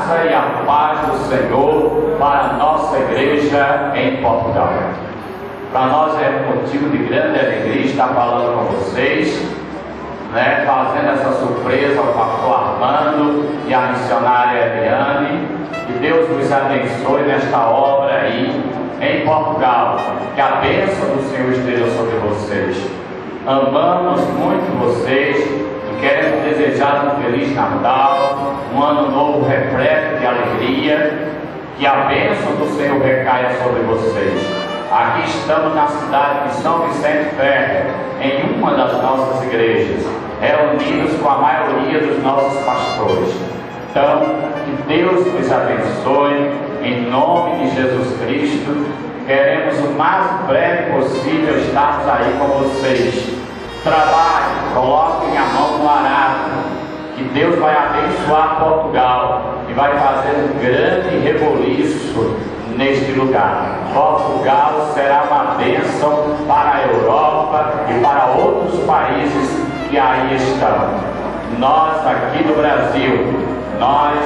graça e a paz do Senhor para a nossa igreja em Portugal. Para nós é motivo de grande alegria estar falando com vocês, fazendo essa surpresa ao pastor Armando e à missionária Eliane. Que Deus vos abençoe nesta obra aí em Portugal. Que a bênção do Senhor esteja sobre vocês. Amamos muito vocês e queremos desejar um Feliz Natal, um ano novo repleto de alegria. Que a bênção do Senhor recaia sobre vocês. Aqui estamos na cidade de São Vicente Ferro, em uma das nossas igrejas, reunidos com a maioria dos nossos pastores. Então, que Deus nos abençoe, em nome de Jesus Cristo. Queremos o mais breve possível estarmos aí com vocês. Trabalhem, coloquem a mão no arado, que Deus vai abençoar Portugal e vai fazer um grande reboliço neste lugar. Portugal será uma bênção para a Europa e para outros países que aí estão. Nós aqui no Brasil, nós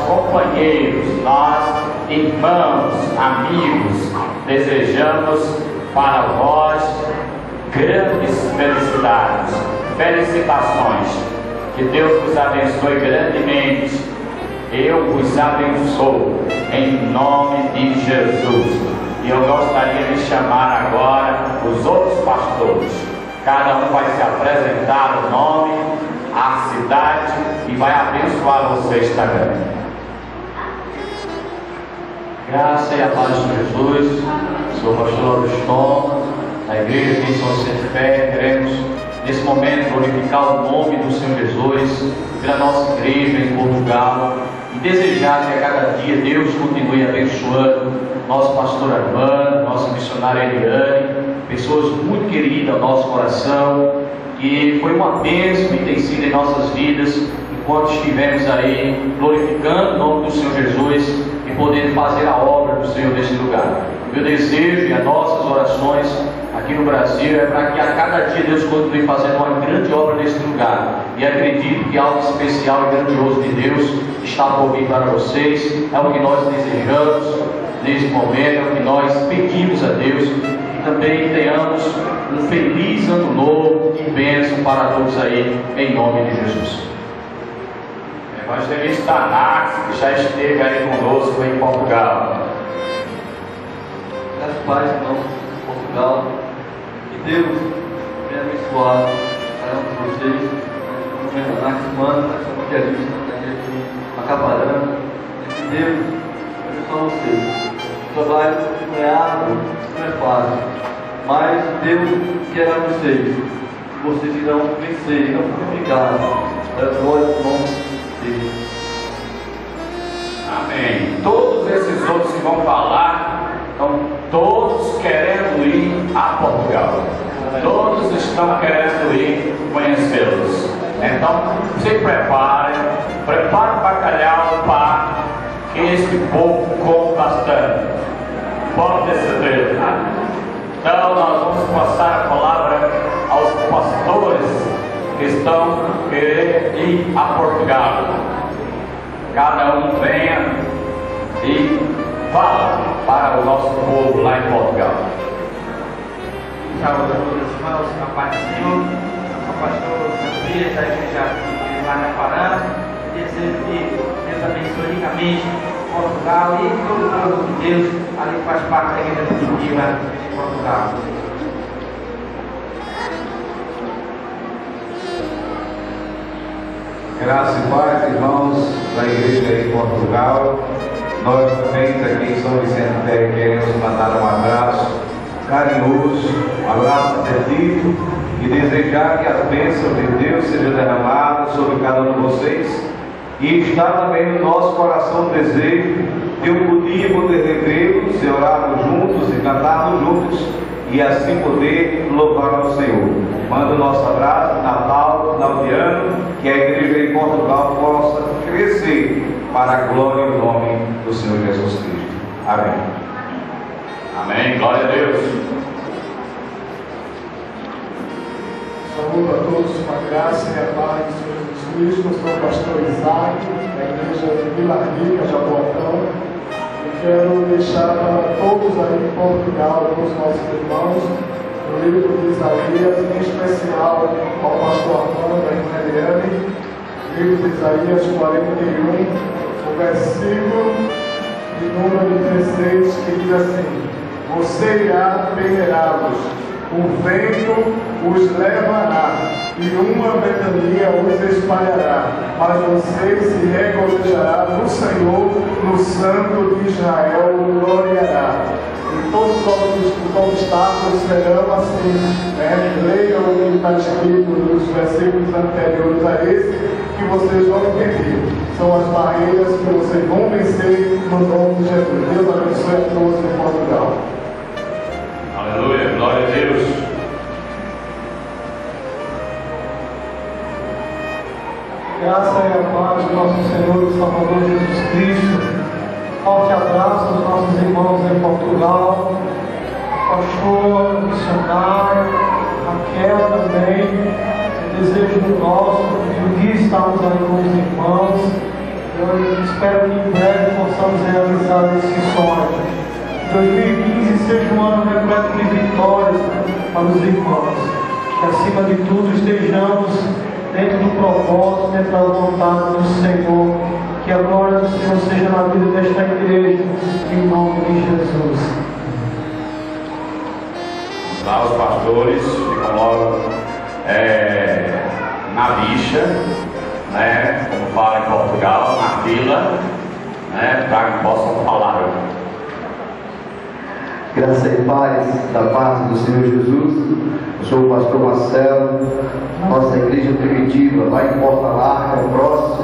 companheiros, nós irmãos, amigos, desejamos para vós grandes felicidades, felicitações. Que Deus vos abençoe grandemente. Eu vos abençoo em nome de Jesus. E eu gostaria de chamar agora os outros pastores. Cada um vai se apresentar o nome, a cidade e vai abençoar vocês também. Graça e a paz de Jesus. Sou o pastor Auguston, da igreja de São Vicente Ferro. Queremos nesse momento glorificar o nome do Senhor Jesus pela nossa igreja em Portugal e desejar que a cada dia Deus continue abençoando nosso pastor Armando, nossa missionária Eliane, pessoas muito queridas ao nosso coração, que foi uma bênção e tem sido em nossas vidas enquanto estivemos aí glorificando o nome do Senhor Jesus e podendo fazer a obra do Senhor neste lugar. Meu desejo e as nossas orações aqui no Brasil é para que a cada dia Deus continue fazendo uma grande obra neste lugar. E acredito que algo especial e grandioso de Deus está por vir para vocês. É o que nós desejamos neste momento, é o que nós pedimos a Deus. E também tenhamos um feliz ano novo e bênção para todos aí, em nome de Jesus. Evangelista Anax, que já esteve aí conosco em Portugal. Graças a paz, irmãos, Portugal. Que Deus venha abençoar cada um de vocês. O Anax Mano, essa evangelista, está aqui Macaparã. Que Deus abençoe vocês. O trabalho não é árduo, não é fácil. Mas Deus quer a vocês. Vocês irão vencer, irão frutificar. É a glória do nome dele. Amém. Todos esses outros que vão falar estão todos querendo ir a Portugal. Todos estão querendo ir conhecê-los. Então, se preparem, prepare o bacalhau para que este povo come bastante. Pode ter certeza. Então, nós vamos passar a palavra aos pastores que estão querendo ir a Portugal. Cada um venha e fala para o nosso povo lá em Portugal. Saúde a todos os irmãos, a paz do Senhor. Sou pastor André, da igreja de Macaparã. Desejo que Deus abençoe ricamente Portugal e todo o povo de Deus ali que faz parte da igreja primitiva de Portugal. Graça e paz, irmãos da igreja em Portugal. Nós também aqui em São Vicente Ferro queremos mandar um abraço carinhoso, um abraço afetivo e desejar que as bênçãos de Deus sejam derramadas sobre cada um de vocês. E está também no nosso coração o desejo de um dia poder revê-los e orarmos juntos e cantarmos juntos e assim poder louvar ao Senhor. Manda o nosso abraço, Natal, final de ano, que a igreja em Portugal possa crescer para a glória e o nome do Senhor Jesus Cristo. Amém. Amém. Glória a Deus. Saúdo a todos com a graça e a paz do Senhor Jesus Cristo, eu sou o pastor Isaac, da igreja Vila Rica, Jaboatão. Eu quero deixar para todos aí em Portugal, para os nossos irmãos, o livro de Isaías, em especial ao pastor Armando, da irmã Eliane, livro de Isaías 41, o versículo de número 16, que diz assim: você irá venerá-los, o vento os levará, e uma ventania os espalhará, mas você se regozijará no Senhor, no Santo de Israel gloriará. E todos os obstáculos serão assim, né? Leiam o que está escrito nos versículos anteriores a esse, que vocês vão entender. São as barreiras que vocês vão vencer no nome de Jesus. Deus abençoe a todos em Portugal. Aleluia, glória a Deus. Graça e a paz do nosso Senhor e Salvador Jesus Cristo. Forte abraço aos nossos irmãos em Portugal, pastor, missionário, Raquel também. Desejo nosso de um dia estarmos ali com os irmãos. Eu espero que em breve possamos realizar esse sonho. 2015 seja um ano repleto de vitórias para os irmãos. Que acima de tudo estejamos dentro do propósito, dentro da vontade do Senhor. Que a glória do Senhor seja na vida desta igreja, em nome de Jesus. Lá os pastores ficam logo na bicha, né, como fala em Portugal, na fila, né, para que possam falar. Graça e paz da parte do Senhor Jesus. Eu sou o pastor Marcelo, nossa igreja primitiva lá em Porta Larga,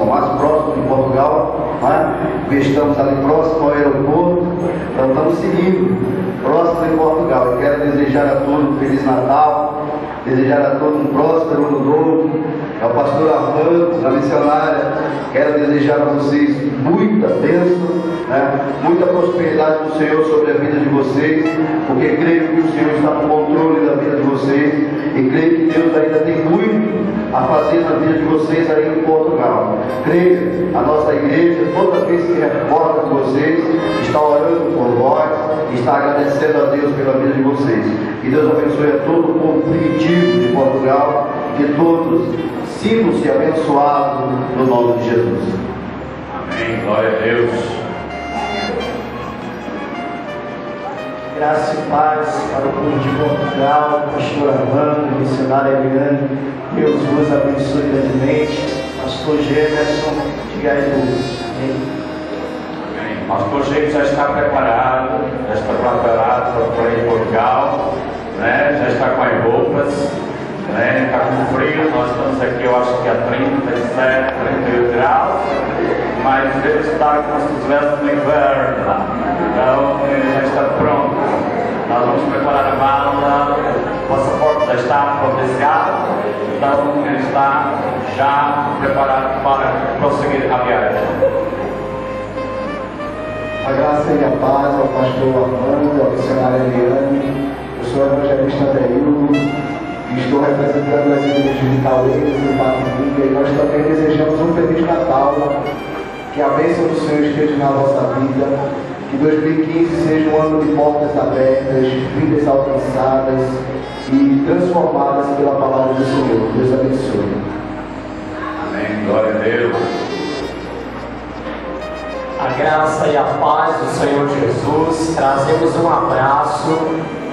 mais próximo de Portugal, né? Porque estamos ali próximo ao aeroporto, então estamos seguindo próximo em Portugal. Eu quero desejar a todos um Feliz Natal, desejar a todos um próspero ano novo. Ao pastor Armando, da missionária, quero desejar a vocês muita bênção, né? Muita prosperidade do Senhor sobre a vida de vocês, porque creio que o Senhor está no controle da vida de vocês e creio que Deus ainda tem muito a fazer na vida de vocês aí em Portugal. Creio, a nossa igreja, toda vez que recorda com vocês, está orando por vós, está agradecendo a Deus pela vida de vocês. Que Deus abençoe a todo o povo primitivo de Portugal, que todos sintam-se abençoados no nome de Jesus. Amém, glória a Deus. Graça e paz para o povo de Portugal, pastor Armando, missionária Eliane, Deus vos abençoe grandemente. Pastor Jefferson, diga aí tudo. Amém. Pastor Jefferson já está preparado para ir em Portugal, né? Já está com as roupas, né? Está com frio, nós estamos aqui, eu acho que a 37, 38 graus, mas ele está como se estivesse no inverno lá. Então ele já está pronto. Nós vamos preparar a mala, o passaporte já está providenciado, então ele está já preparado para prosseguir a viagem. A graça e a paz ao pastor Armando, ao missionário Eliane. Eu sou o evangelista Adeildo e estou representando as igrejas de Caueiras e Patrulha, e nós também desejamos um Feliz Natal, que a bênção do Senhor esteja na nossa vida, que 2015 seja um ano de portas abertas, vidas alcançadas e transformadas pela palavra do Senhor. Deus abençoe. Amém, glória a Deus. A graça e a paz do Senhor Jesus. Trazemos um abraço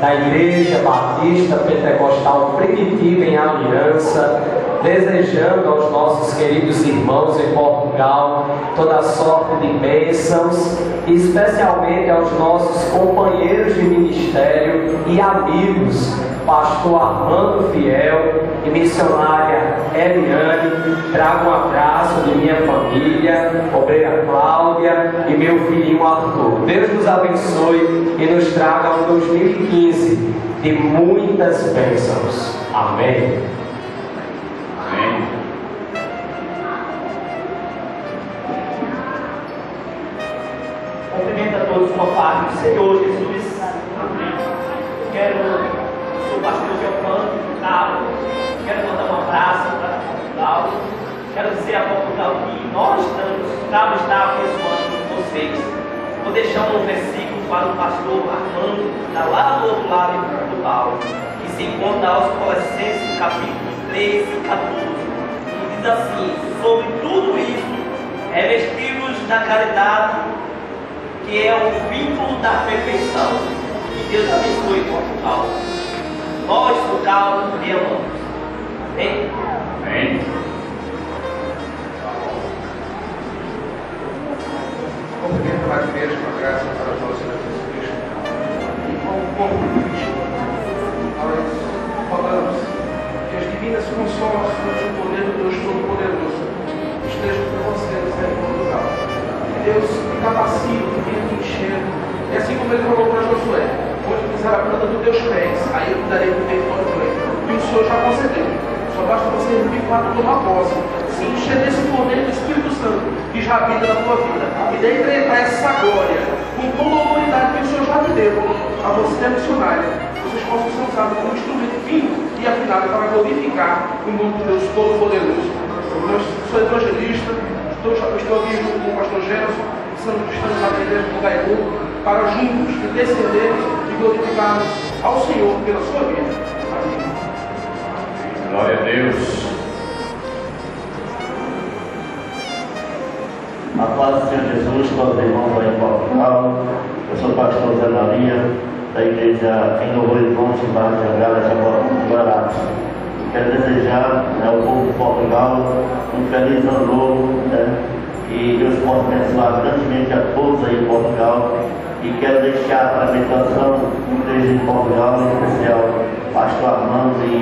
da Igreja Batista Pentecostal Primitiva em Aliança, desejando aos nossos queridos irmãos em Portugal toda sorte de bênçãos, e especialmente aos nossos companheiros de ministério e amigos, pastor Armando Fiel e missionária Eliane. Trago um abraço de minha família, obreira Cláudia e meu filhinho Arthur. Deus nos abençoe e nos traga um 2015 de muitas bênçãos. Amém. Amém. Cumprimento a todos com a paz do Senhor Jesus. Amém. Sou o pastor Giovanni, quero mandar um abraço para Portugal. quero dizer a Portugal que nós estamos, Cabo está abençoando vocês. Vou deixar um versículo para o pastor Armando, está lá do outro lado de Portugal, que se encontra aos Colossenses, capítulo 13 e 14, que diz assim: sobre tudo isso, revestivos da caridade, que é o vínculo da perfeição. Que Deus abençoe Portugal. Nós, Portugal, te amamos. Amém? Amém. Cumprimento a igreja com a graça para nós e Jesus Cristo. E como corpo de Cristo, nós falamos que as divinas consolações do poder do Deus Todo-Poderoso estejam com vocês aí em Portugal. Que Deus te capacite, venha te encher. E assim como ele falou para Josué: onde pisar a planta dos teus pés, aí eu te darei o território pleno. E o Senhor já concedeu. Só basta você vir para tomar posse, se encher desse poder do Espírito Santo que já habita na tua vida, e decretar essa glória com toda a autoridade que o Senhor já te deu a você, missionária. Vocês possam ser usados como instrumento fino e afinado para glorificar o nome de Deus Todo-Poderoso. Eu sou evangelista, estou aqui junto com o pastor Gerson, que estamos na igreja do Gaibu, para juntos intercedermos e glorificarmos ao Senhor pela sua vida. Amém. Glória a Deus. A paz do Senhor Jesus, todos os irmãos aí em Portugal. Eu sou o pastor Zé Maria, da igreja em Novo Horizonte, bairro de Angara, Guará. Quero desejar ao povo de Portugal um feliz ano novo, que Deus possa abençoar grandemente a todos aí em Portugal. E quero deixar a meditação da igreja de Portugal, em especial pastor Armando e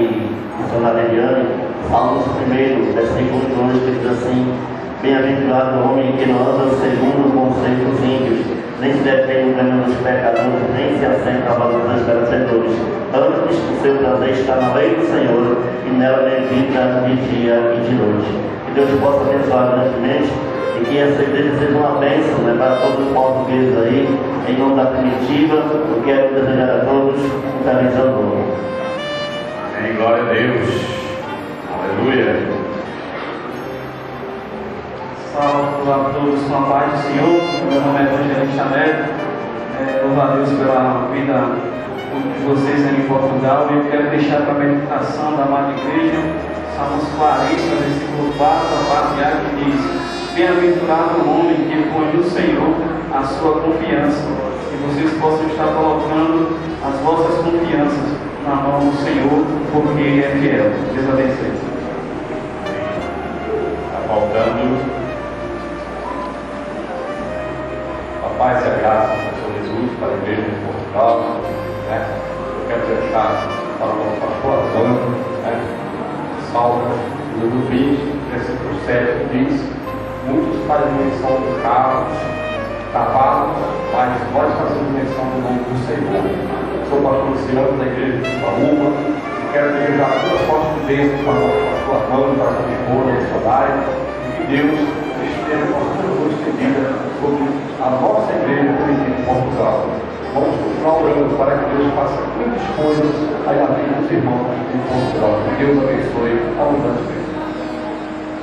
missionária Eliane, Salmos 1, versículo 2, que diz assim: bem-aventurado o homem que não anda segundo o conselho dos ímpios, nem se detém no caminho dos pecadores, nem se assenta à roda dos escarnecedores. Antes o seu prazer está na lei do Senhor, e nela medita de dia e de noite. Que Deus possa abençoar grandemente, e que essa igreja seja uma bênção, para todos os portugueses aí. Em nome da primitiva, eu quero desejar a todos um feliz ano novo. Amém. Glória a Deus. Aleluia. Salve a todos com a paz do Senhor. Meu nome é Evangelista Neto. Louvo a Deus pela vida de vocês aí em Portugal. E eu quero deixar para a meditação da amada igreja Salmos 40, versículo 4 a 4, que diz: bem-aventurado o homem que põe no Senhor a sua confiança. Que vocês possam estar colocando as vossas confianças na mão do Senhor, porque Ele é fiel. Deus abençoe. Está faltando a paz e a graça do Senhor Jesus para a igreja de Portugal. Eu quero deixar para o pastor Armando, Salmos 20, versículo 7, que diz: muitos fazem menção de carros, cavalos, mas nós fazemos menção do nome do Senhor. Sou o pastor Luciano da igreja de Ipaúba e quero desejar toda a sorte de Deus para o pastor Armando, para a sua esposa, missionária, e que Deus esteja com a sua luz estendida sobre a nossa igreja em Portugal. Vamos continuar orando para que Deus faça muitas coisas aí na vida dos irmãos em Portugal. Que Deus abençoe abundantemente.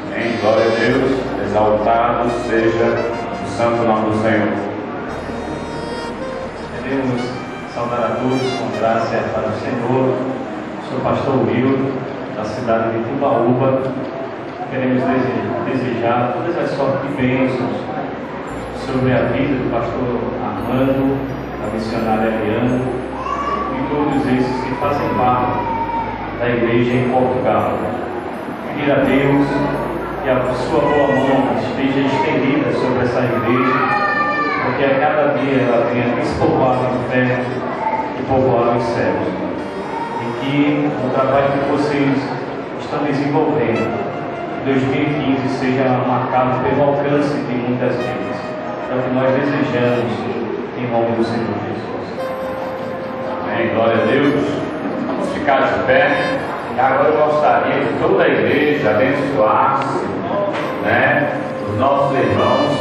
Amém. Glória a Deus. Exaltado seja o santo nome do Senhor. Queremos saudar a todos com graça e a paz do Senhor. Sou o pastor Will, da cidade de Timbaúba. Queremos desejar todas as sortes de bênçãos sobre a vida do pastor Armando, da missionária Eliane e todos esses que fazem parte da igreja em Portugal. Pedir a Deus que a sua boa mão esteja estendida sobre essa igreja, porque a cada dia ela venha despovoar o inferno e povoar os céus. E que o trabalho que vocês estão desenvolvendo em 2015 seja marcado pelo alcance de muitas vidas. É o que nós desejamos em nome do Senhor Jesus. Amém. Glória a Deus. Vamos ficar de pé. E agora eu gostaria que toda a igreja abençoasse, os nossos irmãos.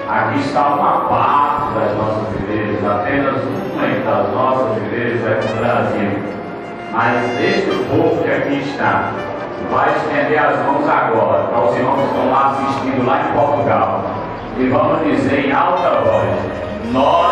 Aqui está uma parte das nossas igrejas, apenas uma das nossas igrejas é no Brasil. Mas este povo que aqui está, vai estender as mãos agora para os irmãos que estão lá assistindo lá em Portugal. E vamos dizer em alta voz: nós